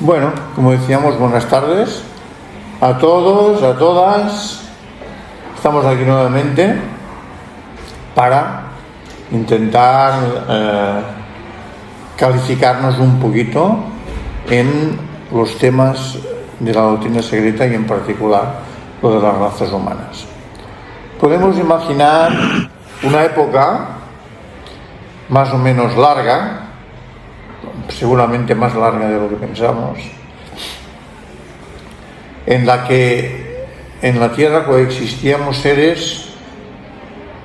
Bueno, como decíamos, buenas tardes a todos, a todas. Estamos aquí nuevamente para intentar calificarnos un poquito en los temas de la doctrina secreta y en particular lo de las razas humanas. Podemos imaginar una época más o menos larga, seguramente más larga de lo que pensamos, en la que en la Tierra coexistíamos seres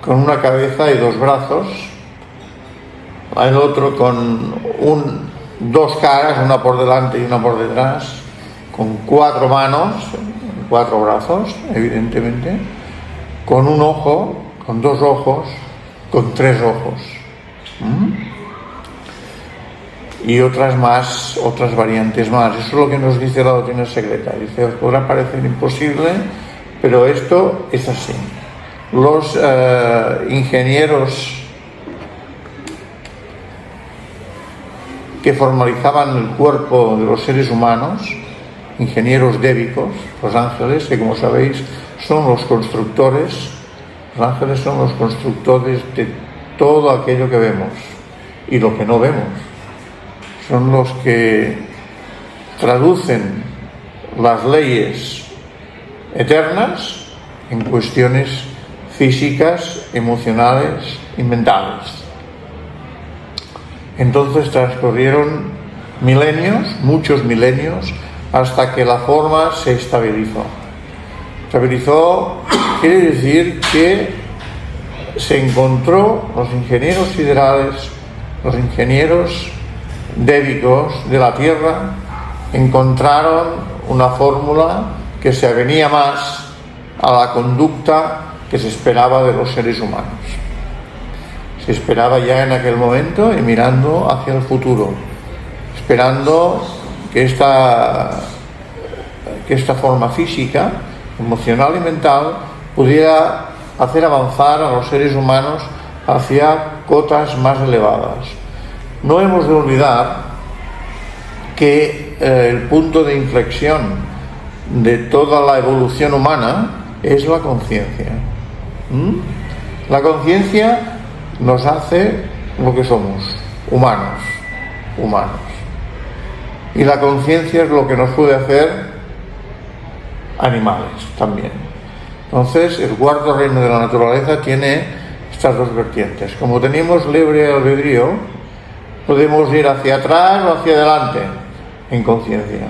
con una cabeza y dos brazos, el otro con dos caras, una por delante y una por detrás, con 4 manos, 4 brazos, evidentemente, con un ojo, con 2 ojos, con 3 ojos. Y otras variantes más. Eso es lo que nos dice la doctrina secreta. Dice, os podrá parecer imposible, pero esto es así. Los ingenieros que formalizaban el cuerpo de los seres humanos, ingenieros débicos, los ángeles, que como sabéis son los constructores, los ángeles son los constructores de todo aquello que vemos y lo que no vemos. Son los que traducen las leyes eternas en cuestiones físicas, emocionales y mentales. Entonces transcurrieron milenios, muchos milenios, hasta que la forma se estabilizó. Estabilizó quiere decir que se encontró, los ingenieros siderales, los ingenieros débicos de la Tierra encontraron una fórmula que se avenía más a la conducta que se esperaba de los seres humanos. Se esperaba ya en aquel momento y mirando hacia el futuro, esperando que esta forma física, emocional y mental pudiera hacer avanzar a los seres humanos hacia cotas más elevadas. No hemos de olvidar que el punto de inflexión de toda la evolución humana es la conciencia. La conciencia nos hace lo que somos, humanos. Y la conciencia es lo que nos puede hacer animales también. Entonces, el cuarto reino de la naturaleza tiene estas dos vertientes. Como tenemos libre albedrío, podemos ir hacia atrás o hacia adelante en conciencia.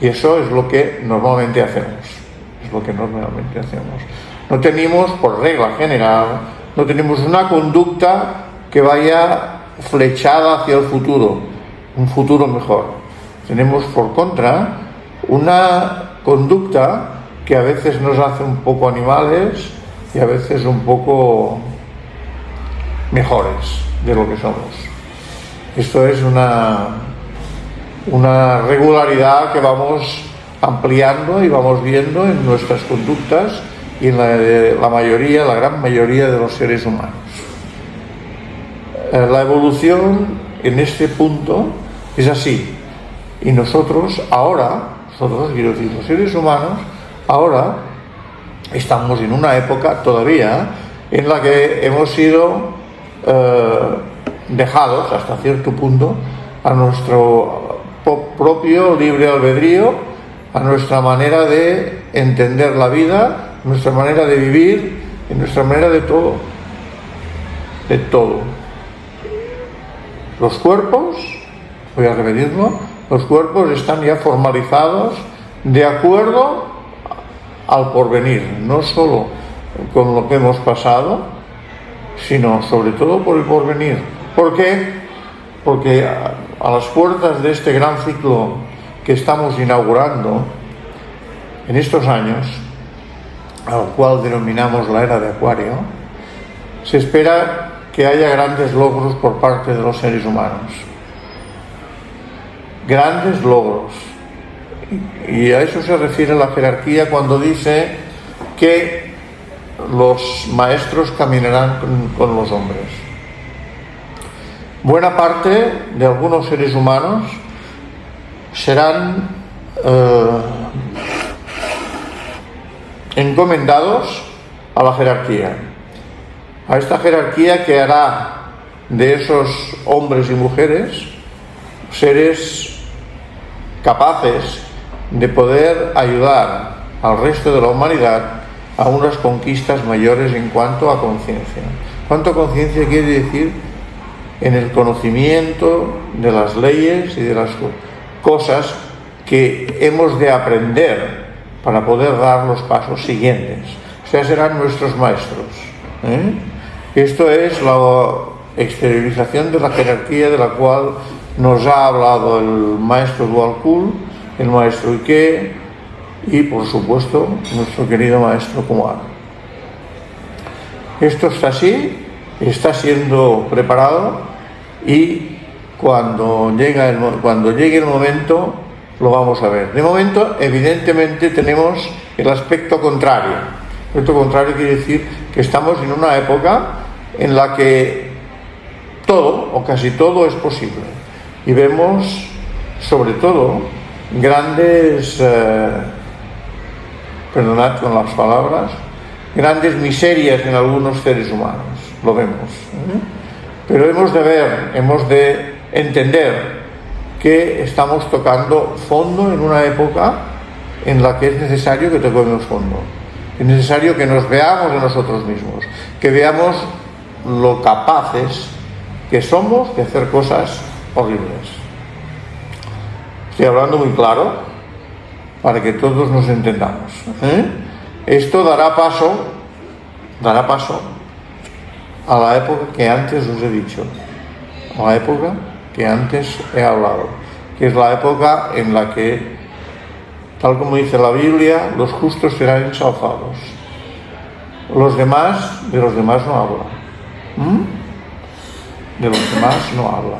Y eso es lo que normalmente hacemos. No tenemos, por regla general, no tenemos una conducta que vaya flechada hacia el futuro, un futuro mejor. Tenemos, por contra, una conducta que a veces nos hace un poco animales y a veces un poco mejores de lo que somos. Esto es una regularidad que vamos ampliando y vamos viendo en nuestras conductas y en la gran mayoría de los seres humanos. La evolución en este punto es así. Y nosotros, quiero decir, los seres humanos, ahora estamos en una época todavía en la que hemos sido dejados hasta cierto punto a nuestro propio libre albedrío, a nuestra manera de entender la vida, nuestra manera de vivir y nuestra manera de todo. Los cuerpos, voy a repetirlo, los cuerpos están ya formalizados de acuerdo al porvenir, no solo con lo que hemos pasado, sino sobre todo por el porvenir. ¿Por qué? Porque a las puertas de este gran ciclo que estamos inaugurando en estos años, al cual denominamos la era de Acuario, se espera que haya grandes logros por parte de los seres humanos. Grandes logros. Y a eso se refiere la jerarquía cuando dice que los maestros caminarán con los hombres. Buena parte de algunos seres humanos serán encomendados a la jerarquía, a esta jerarquía que hará de esos hombres y mujeres seres capaces de poder ayudar al resto de la humanidad a unas conquistas mayores en cuanto a conciencia. ¿Cuánto conciencia quiere decir? En el conocimiento de las leyes y de las cosas que hemos de aprender para poder dar los pasos siguientes. O sea, serán nuestros maestros. Esto es la exteriorización de la jerarquía de la cual nos ha hablado el maestro Dualkul, el maestro Ike y, por supuesto, nuestro querido maestro Kumar. Esto está así, está siendo preparado, y cuando llegue el momento lo vamos a ver. De momento, evidentemente, tenemos el aspecto contrario. El aspecto contrario quiere decir que estamos en una época en la que todo o casi todo es posible, y vemos sobre todo grandes, perdonad con las palabras, grandes miserias en algunos seres humanos, lo vemos, pero hemos de entender que estamos tocando fondo en una época en la que es necesario que toquemos fondo, es necesario que nos veamos a nosotros mismos, que veamos lo capaces que somos de hacer cosas horribles. Estoy hablando muy claro para que todos nos entendamos. Esto dará paso a la época que antes os he dicho, a la época que antes he hablado, que es la época en la que, tal como dice la Biblia, los justos serán ensalzados. De los demás no habla. De los demás no habla.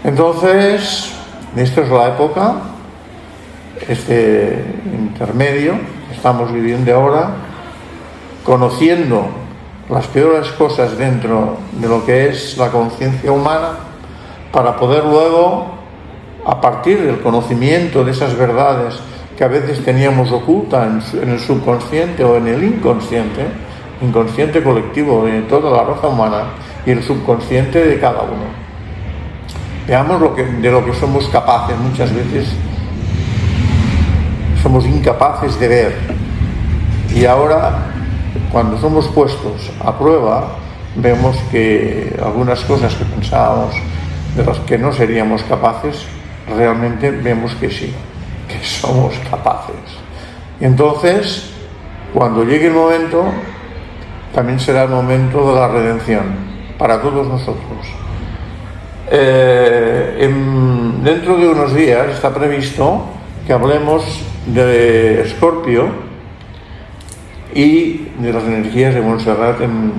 Entonces, esta es la época, este intermedio que estamos viviendo ahora, conociendo las peores cosas dentro de lo que es la conciencia humana, para poder luego, a partir del conocimiento de esas verdades que a veces teníamos ocultas en el subconsciente o en el inconsciente colectivo de toda la raza humana y el subconsciente de cada uno, veamos de lo que somos capaces. Muchas veces somos incapaces de ver, y ahora, cuando somos puestos a prueba, vemos que algunas cosas que pensábamos de las que no seríamos capaces, realmente vemos que sí, que somos capaces. Y entonces, cuando llegue el momento, también será el momento de la redención para todos nosotros. Dentro de unos días está previsto que hablemos de Escorpio y de las energías de Montserrat en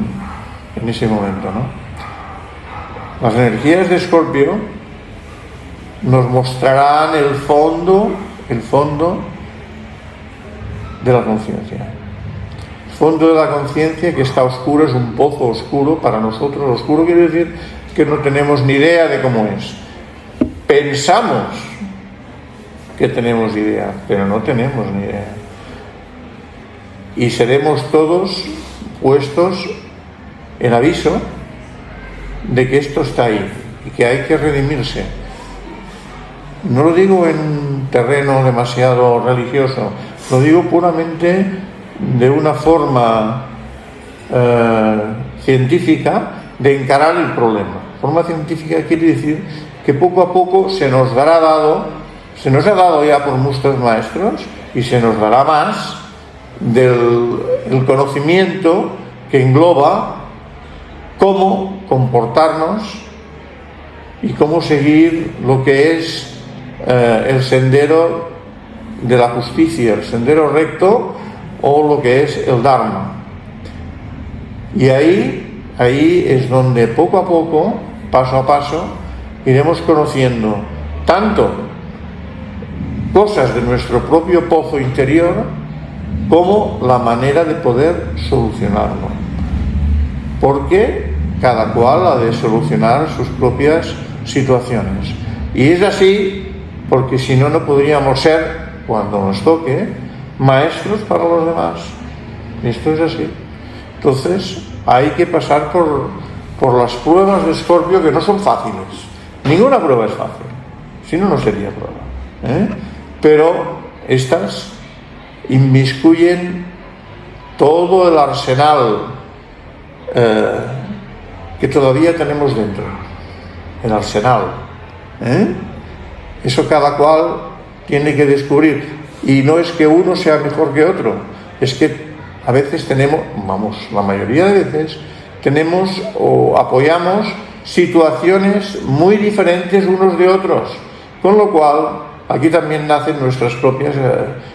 ese momento, ¿no? Las energías de Escorpio nos mostrarán el fondo de la conciencia. El fondo de la conciencia, que está oscuro, es un pozo oscuro para nosotros. Oscuro quiere decir que no tenemos ni idea de cómo es. Pensamos que tenemos idea, pero no tenemos ni idea. Y seremos todos puestos en aviso de que esto está ahí y que hay que redimirse. No lo digo en un terreno demasiado religioso, lo digo puramente de una forma científica de encarar el problema. Forma científica quiere decir que poco a poco se nos ha dado ya por nuestros maestros, y se nos dará más del conocimiento que engloba cómo comportarnos y cómo seguir lo que es el sendero de la justicia, el sendero recto, o lo que es el Dharma. Y ahí es donde poco a poco, paso a paso, iremos conociendo tanto cosas de nuestro propio pozo interior como la manera de poder solucionarlo, porque cada cual ha de solucionar sus propias situaciones. Y es así porque si no, no podríamos ser, cuando nos toque, maestros para los demás. Esto es así. Entonces, hay que pasar por las pruebas de Escorpio, que no son fáciles. Ninguna prueba es fácil, si no, no sería prueba, pero estas inmiscuyen todo el arsenal que todavía tenemos dentro, el arsenal. Eso cada cual tiene que descubrir, y no es que uno sea mejor que otro, es que a veces tenemos, la mayoría de veces tenemos o apoyamos situaciones muy diferentes unos de otros, con lo cual aquí también nacen nuestras propias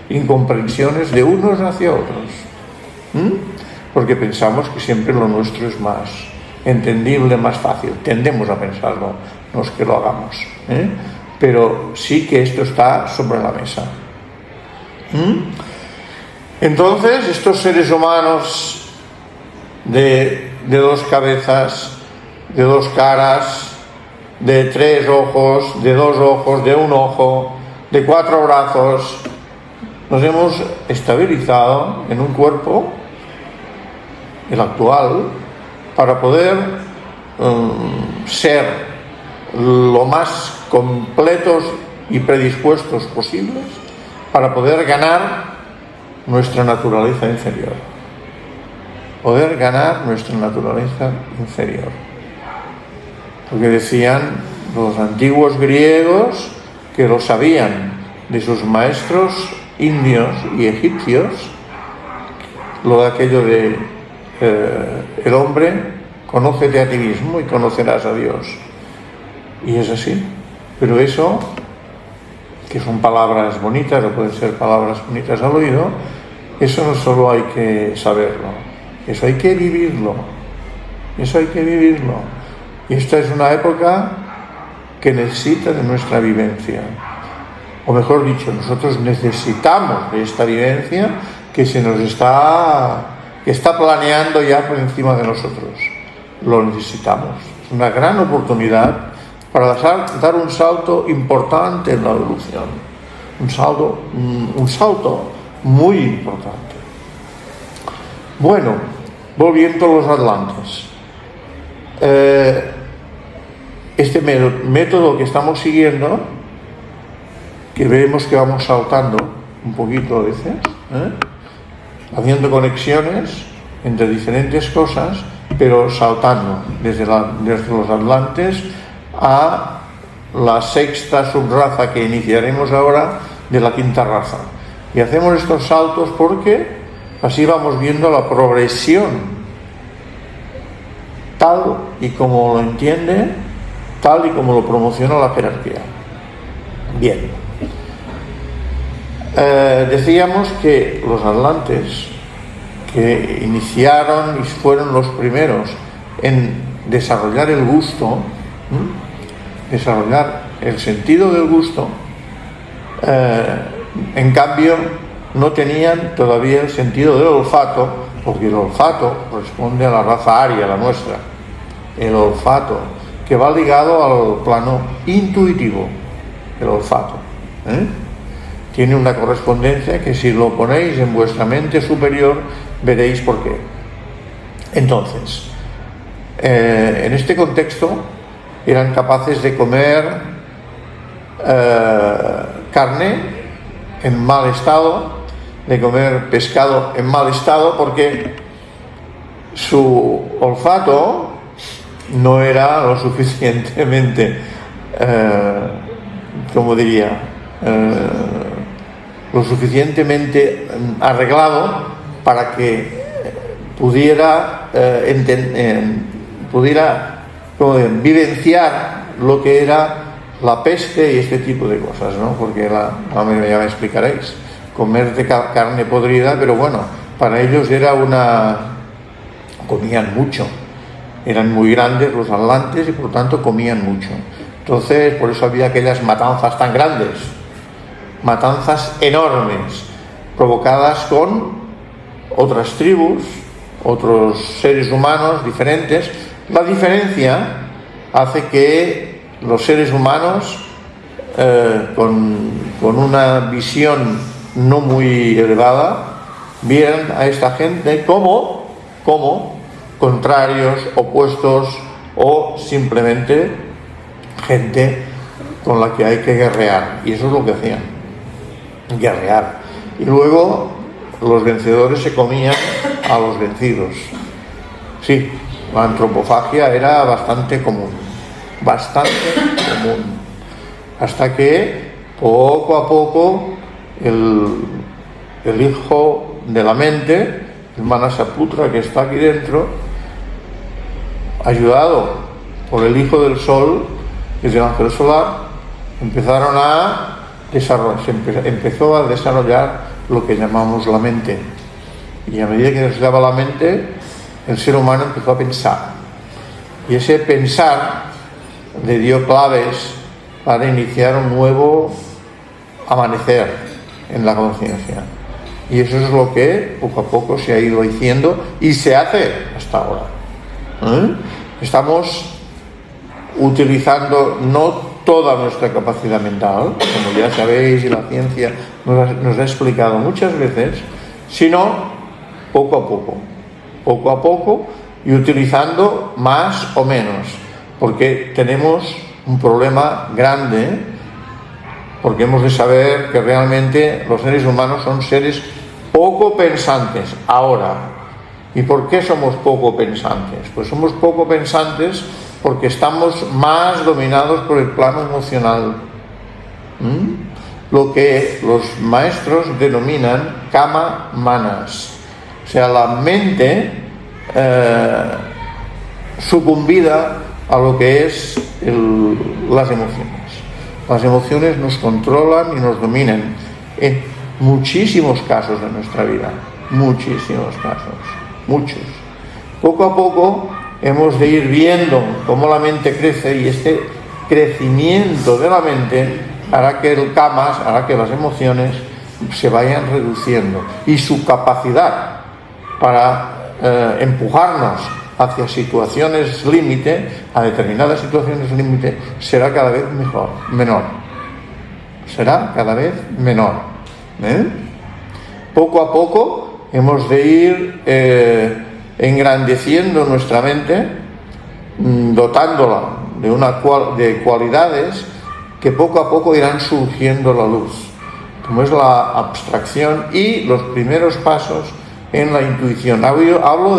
incomprensiones de unos hacia otros, porque pensamos que siempre lo nuestro es más entendible, más fácil. Tendemos a pensarlo, no es que lo hagamos, pero sí que esto está sobre la mesa. Entonces, estos seres humanos de dos cabezas, de dos caras, de tres ojos, de dos ojos, de un ojo, de cuatro brazos, nos hemos estabilizado en un cuerpo, el actual, para poder ser lo más completos y predispuestos posibles para poder ganar nuestra naturaleza inferior. Poder ganar nuestra naturaleza inferior. Porque decían los antiguos griegos, que lo sabían de sus maestros indios y egipcios, lo de aquello de el hombre, conócete a ti mismo y conocerás a Dios. Y es así. Pero eso, que son palabras bonitas, o pueden ser palabras bonitas al oído, eso no solo hay que saberlo, eso hay que vivirlo. Eso hay que vivirlo. Y esta es una época que necesita de nuestra vivencia. O mejor dicho, nosotros necesitamos de esta vivencia que se nos está planeando ya por encima de nosotros. Lo necesitamos. Es una gran oportunidad para dar un salto importante en la evolución. Un salto muy importante. Bueno, volviendo a los atlantes. Este método que estamos siguiendo, que vemos que vamos saltando un poquito a veces, haciendo conexiones entre diferentes cosas, pero saltando desde los atlantes a la sexta subraza que iniciaremos ahora de la quinta raza. Y hacemos estos saltos porque así vamos viendo la progresión tal y como lo entiende, tal y como lo promociona la jerarquía. Bien. Decíamos que los atlantes, que iniciaron y fueron los primeros en desarrollar el gusto, desarrollar el sentido del gusto, en cambio no tenían todavía el sentido del olfato, porque el olfato corresponde a la raza aria, la nuestra. El olfato, que va ligado al plano intuitivo, el olfato. Tiene una correspondencia que, si lo ponéis en vuestra mente superior, veréis por qué. Entonces, en este contexto, eran capaces de comer carne en mal estado, de comer pescado en mal estado, porque su olfato no era lo suficientemente, lo suficientemente arreglado para que pudiera vivenciar lo que era la peste y este tipo de cosas, ¿no? Porque ya me explicaréis, comer de carne podrida, pero bueno, para ellos era comían mucho, eran muy grandes los atlantes y por tanto comían mucho. Entonces, por eso había aquellas matanzas tan grandes, matanzas enormes, provocadas con otras tribus, otros seres humanos diferentes. La diferencia hace que los seres humanos con una visión no muy elevada, vieran a esta gente como contrarios, opuestos o simplemente gente con la que hay que guerrear. Y eso es lo que hacían, guerrear. Y luego los vencedores se comían a los vencidos. Sí, la antropofagia era bastante común, hasta que poco a poco el hijo de la mente, el Manasaputra que está aquí dentro, ayudado por el hijo del sol, que es el ángel solar, empezó a desarrollar lo que llamamos la mente. Y a medida que desarrollaba la mente, el ser humano empezó a pensar. Y ese pensar le dio claves para iniciar un nuevo amanecer en la conciencia. Y eso es lo que poco a poco se ha ido haciendo y se hace hasta ahora. Estamos utilizando no toda nuestra capacidad mental, como ya sabéis y la ciencia nos ha explicado muchas veces, sino poco a poco y utilizando más o menos, porque tenemos un problema grande, porque hemos de saber que realmente los seres humanos son seres poco pensantes ahora. ¿Y por qué somos poco pensantes? Pues somos poco pensantes porque estamos más dominados por el plano emocional. Lo que los maestros denominan kama manas, o sea, la mente sucumbida a lo que es las emociones. Las emociones nos controlan y nos dominan en muchísimos casos de nuestra vida, muchísimos casos, muchos. Poco a poco hemos de ir viendo cómo la mente crece, y este crecimiento de la mente hará que el kamas, hará que las emociones se vayan reduciendo, y su capacidad para empujarnos hacia situaciones límite, a determinadas situaciones límite, será cada vez menor. Será cada vez menor. Poco a poco hemos de ir engrandeciendo nuestra mente, dotándola de cualidades que poco a poco irán surgiendo a la luz, como es la abstracción y los primeros pasos en la intuición. Hablo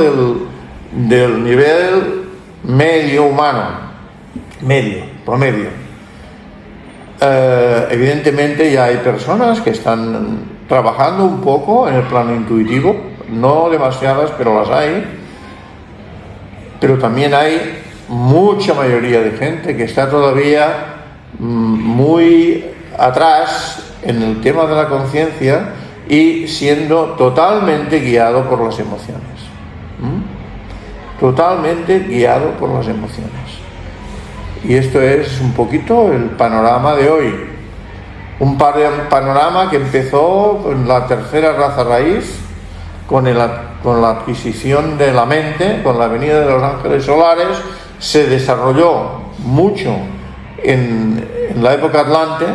del nivel medio humano, promedio. Evidentemente ya hay personas que están trabajando un poco en el plano intuitivo, no demasiadas, pero las hay. Pero también hay mucha mayoría de gente que está todavía muy atrás en el tema de la conciencia y siendo totalmente guiado por las emociones. Totalmente guiado por las emociones. Y esto es un poquito el panorama de hoy. Un panorama que empezó con la tercera raza raíz, con la adquisición de la mente, con la venida de los ángeles solares, se desarrolló mucho en la época Atlante,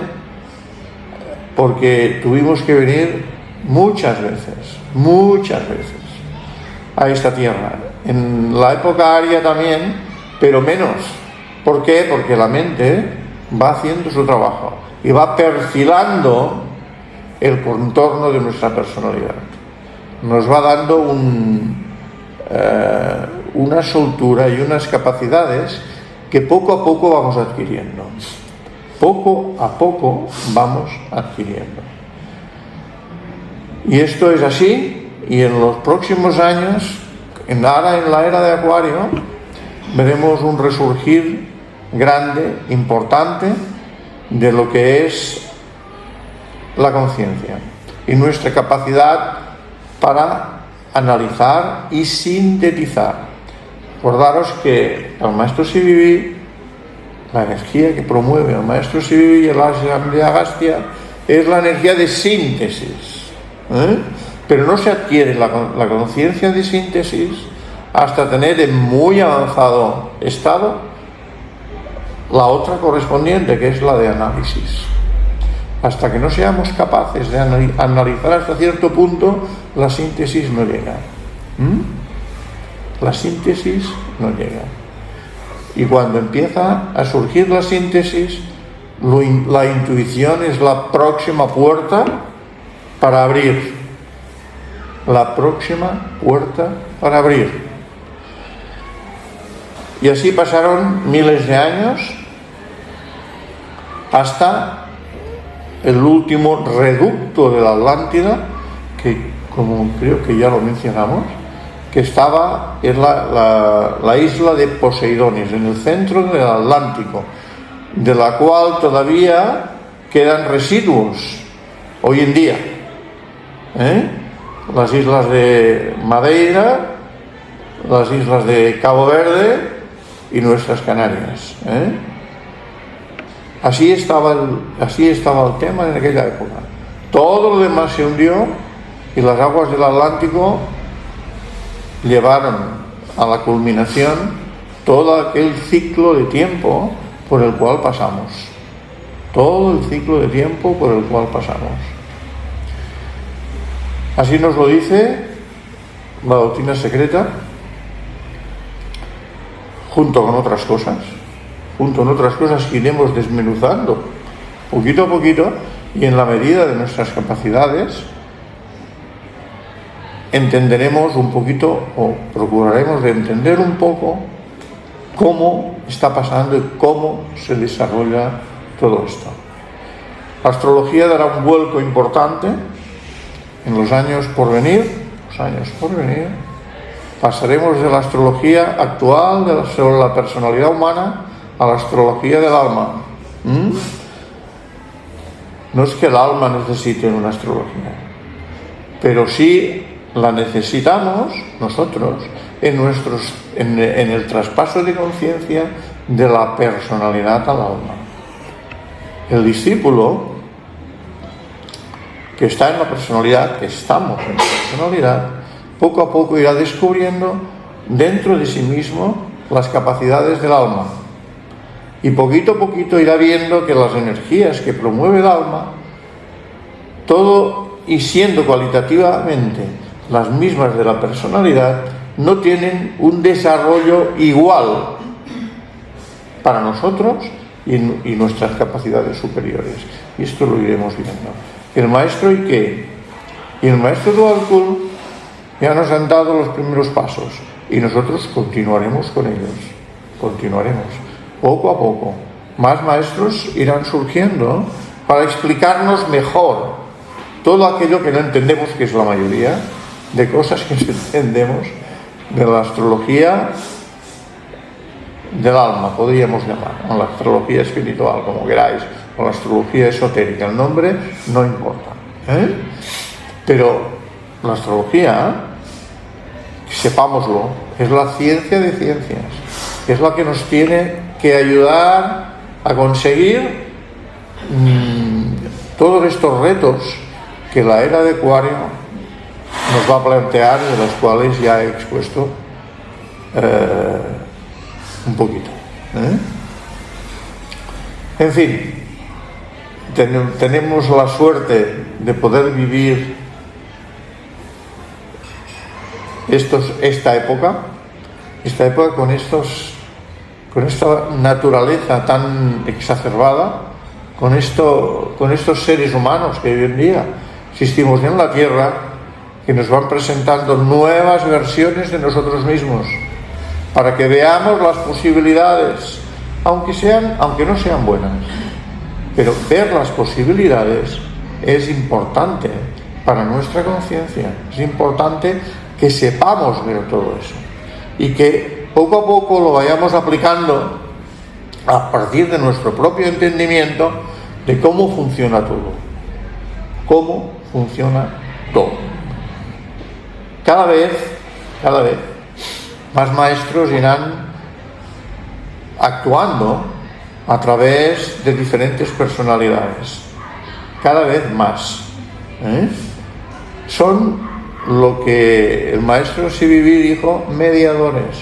porque tuvimos que venir muchas veces a esta tierra. En la época Aria también, pero menos. ¿Por qué? Porque la mente va haciendo su trabajo y va perfilando el contorno de nuestra personalidad. Nos va dando una soltura y unas capacidades que poco a poco vamos adquiriendo. Poco a poco vamos adquiriendo. Y esto es así, y en los próximos años, en la era de Acuario, veremos un resurgir grande, importante, de lo que es la conciencia y nuestra capacidad para analizar y sintetizar. Acordaros que el maestro Sivivi, la energía que promueve el maestro Sivivi y el Asamblea Agastya, es la energía de síntesis. Pero no se adquiere la conciencia de síntesis hasta tener en muy avanzado estado la otra correspondiente, que es la de análisis. Hasta que no seamos capaces de analizar hasta cierto punto, la síntesis no llega. La síntesis no llega. Y cuando empieza a surgir la síntesis, la intuición es la próxima puerta para abrir. La próxima puerta para abrir. Y así pasaron miles de años hasta el último reducto de la Atlántida, que como creo que ya lo mencionamos, que estaba en la isla de Poseidonis, en el centro del Atlántico, de la cual todavía quedan residuos hoy en día. Las islas de Madeira, las islas de Cabo Verde y nuestras Canarias. Así estaba el tema en aquella época. Todo lo demás se hundió y las aguas del Atlántico llevaron a la culminación todo aquel ciclo de tiempo por el cual pasamos. Todo el ciclo de tiempo por el cual pasamos. Así nos lo dice la doctrina secreta, junto con otras cosas que iremos desmenuzando poquito a poquito, y en la medida de nuestras capacidades entenderemos un poquito, o procuraremos de entender un poco, cómo está pasando y cómo se desarrolla todo esto. La astrología dará un vuelco importante en los años por venir. Pasaremos de la astrología actual sobre la personalidad humana a la astrología del alma. No es que el alma necesite una astrología, pero sí la necesitamos nosotros en el traspaso de conciencia de la personalidad al alma. El discípulo que está en la personalidad, que estamos en la personalidad, poco a poco irá descubriendo dentro de sí mismo las capacidades del alma, y poquito a poquito irá viendo que las energías que promueve el alma, todo y siendo cualitativamente las mismas de la personalidad, no tienen un desarrollo igual para nosotros y nuestras capacidades superiores. Y esto lo iremos viendo. El maestro Ike y el maestro Dualkul ya nos han dado los primeros pasos, y nosotros continuaremos con ellos. Continuaremos. Poco a poco. Más maestros irán surgiendo para explicarnos mejor todo aquello que no entendemos, que es la mayoría de cosas que entendemos de la astrología del alma, podríamos llamar, o la astrología espiritual, como queráis, o la astrología esotérica. El nombre no importa, pero la astrología, sepámoslo, es la ciencia de ciencias, es la que nos tiene que ayudar a conseguir todos estos retos que la era de Acuario nos va a plantear, de los cuales ya he expuesto un poquito. En fin, tenemos la suerte de poder vivir esta época con esta naturaleza tan exacerbada, con estos seres humanos que hoy en día existimos en la Tierra, que nos van presentando nuevas versiones de nosotros mismos, para que veamos las posibilidades, aunque no sean buenas, pero ver las posibilidades es importante para nuestra conciencia. Es importante que sepamos ver todo eso y que poco a poco lo vayamos aplicando a partir de nuestro propio entendimiento de cómo funciona todo. Cómo funciona todo. Cada vez más maestros irán actuando a través de diferentes personalidades. Cada vez más. Son lo que el maestro Sivivi dijo, mediadores.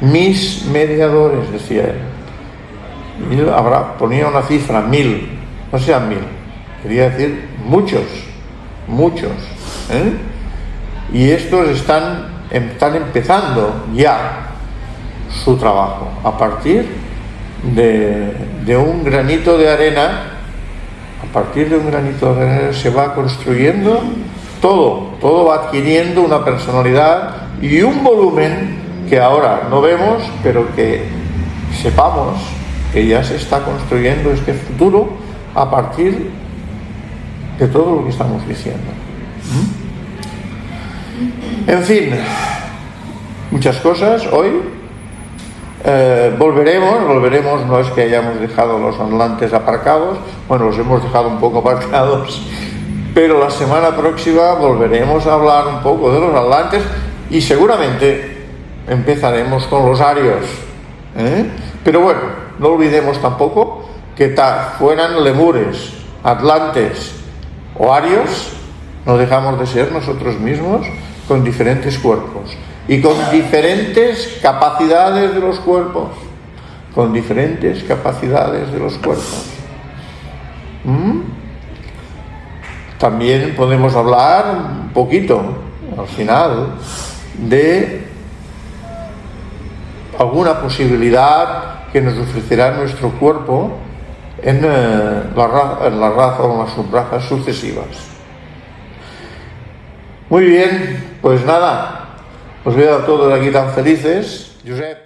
Mis mediadores, decía él. ponía una cifra, 1000, no sean 1000, quería decir muchos, y estos están empezando ya su trabajo a partir de un granito de arena. A partir de un granito de arena se va construyendo todo va adquiriendo una personalidad y un volumen que ahora no vemos, pero que sepamos que ya se está construyendo este futuro a partir de todo lo que estamos diciendo. En fin, muchas cosas hoy. Volveremos, no es que hayamos dejado los atlantes aparcados, bueno, los hemos dejado un poco aparcados, pero la semana próxima volveremos a hablar un poco de los atlantes y seguramente empezaremos con los arios, pero bueno, no olvidemos tampoco que fueran lemures, atlantes o arios, no dejamos de ser nosotros mismos con diferentes cuerpos y con diferentes capacidades de los cuerpos, También podemos hablar un poquito, al final, de alguna posibilidad que nos ofrecerá nuestro cuerpo en la raza o en las subrazas sucesivas. Muy bien, pues nada, os veo a todos aquí tan felices. Josep.